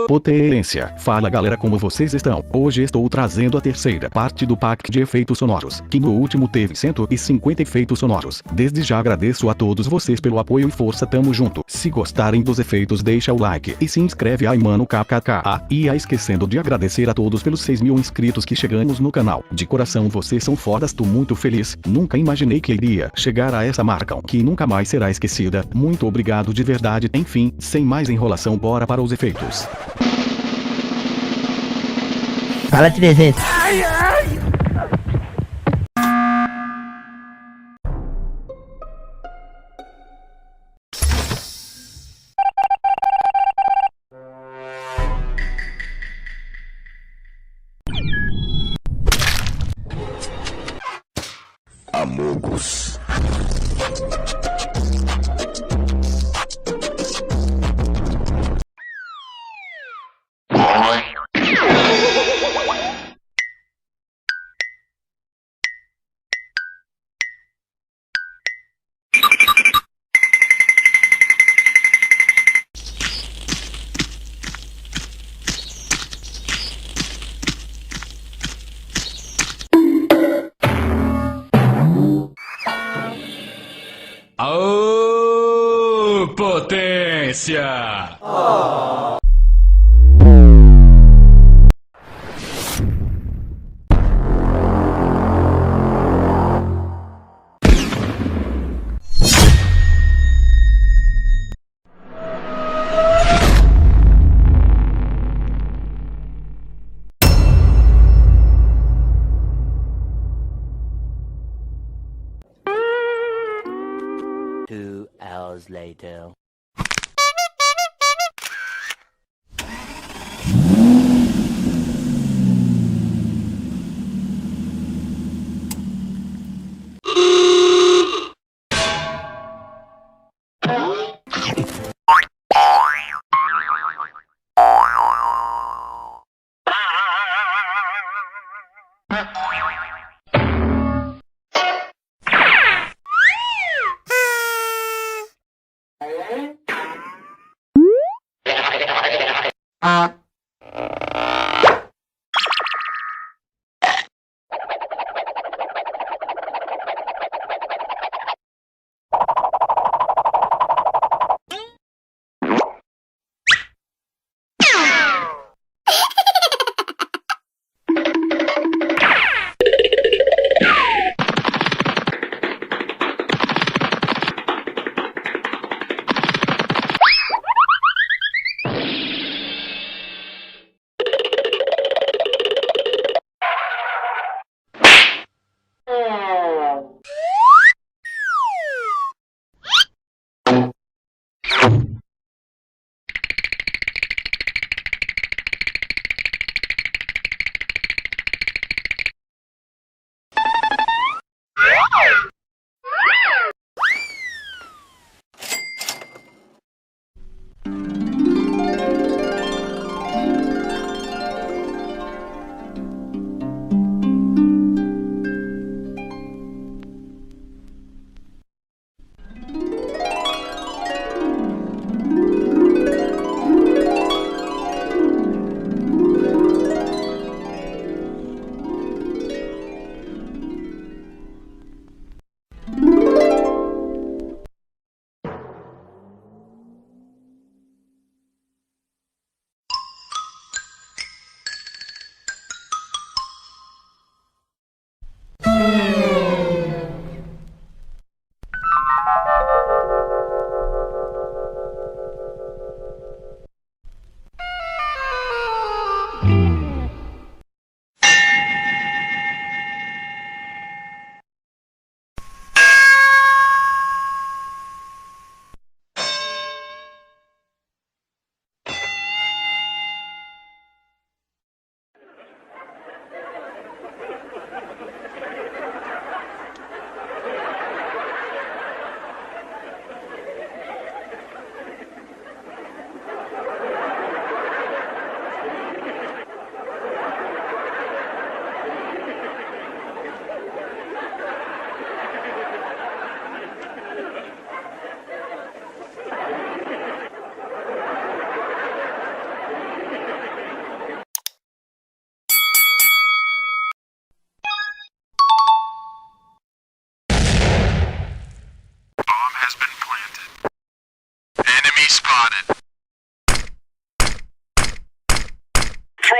Potência. Fala galera, como vocês estão? Hoje estou trazendo a terceira parte do pack de efeitos sonoros, que no último teve 150 efeitos sonoros. Desde já agradeço a todos vocês pelo apoio e força, tamo junto. Se gostarem dos efeitos, deixa o like e se inscreve aí mano, kkk. E esquecendo de agradecer a todos pelos 6.000 inscritos que chegamos no canal. De coração vocês são fodas, tô muito feliz. Nunca imaginei que iria chegar a essa marca, que nunca mais será esquecida. Muito obrigado de verdade. Enfim, sem mais enrolação, bora para os efeitos. Fala 300. Amogos. Potência! Two hours later.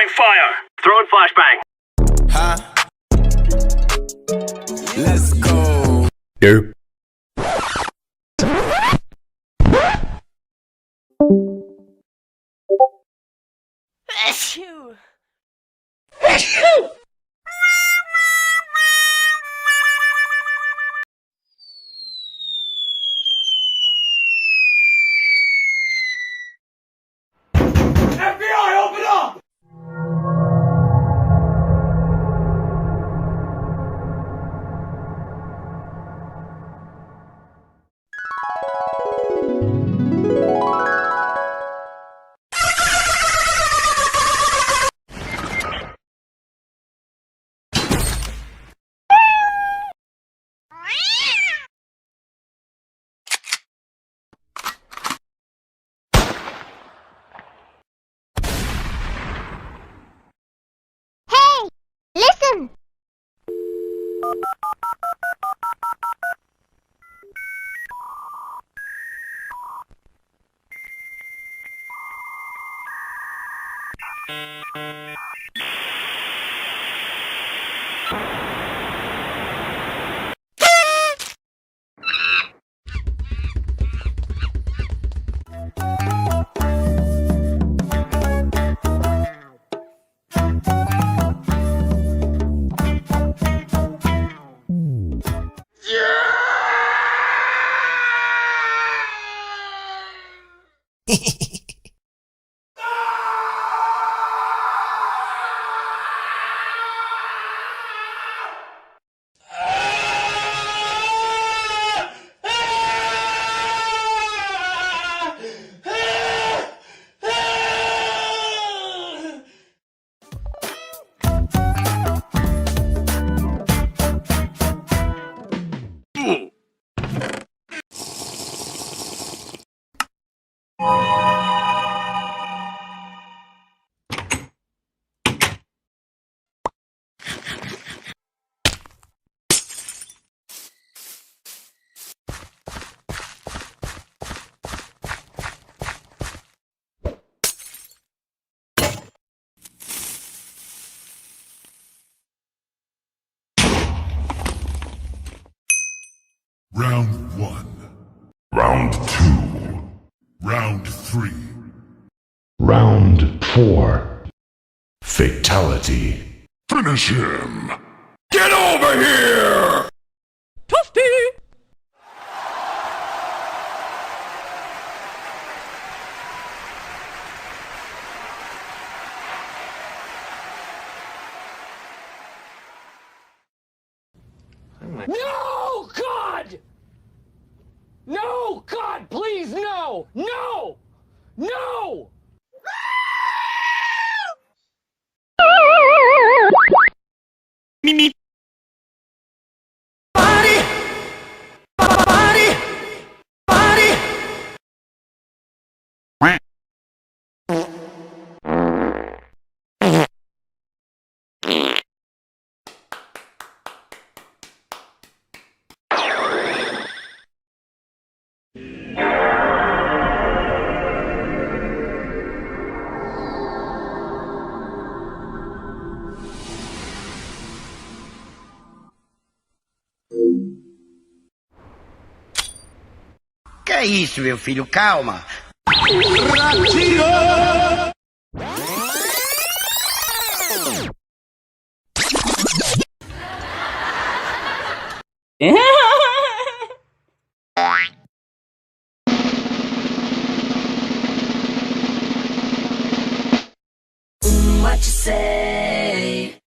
Throwing fire. Throwing flashbang. Huh? Let's go. Nope. Achoo. FBI, open up! Listen! Round 1. Round 2. Round 3. Round 4. Fatality. Finish him! Get over here! No, God! No, God, please, no! No! No! Que é isso, meu filho? Calma. What you say?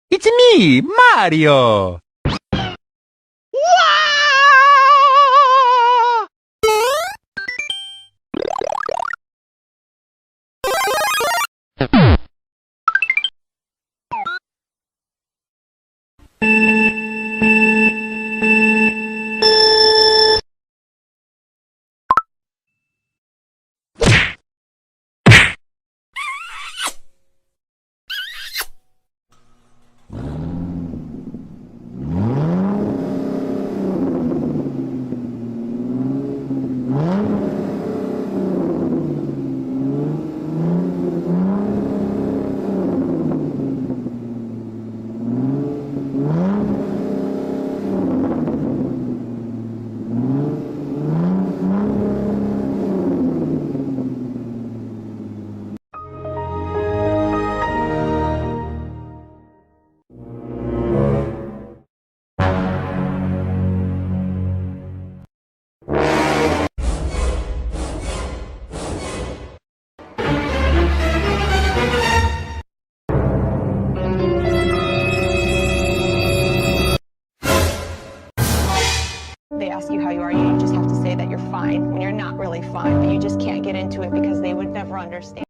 It's me, Mario! they ask you how you are, you just have to say that you're fine when you're not really fine, but you just can't get into it because they would never understand.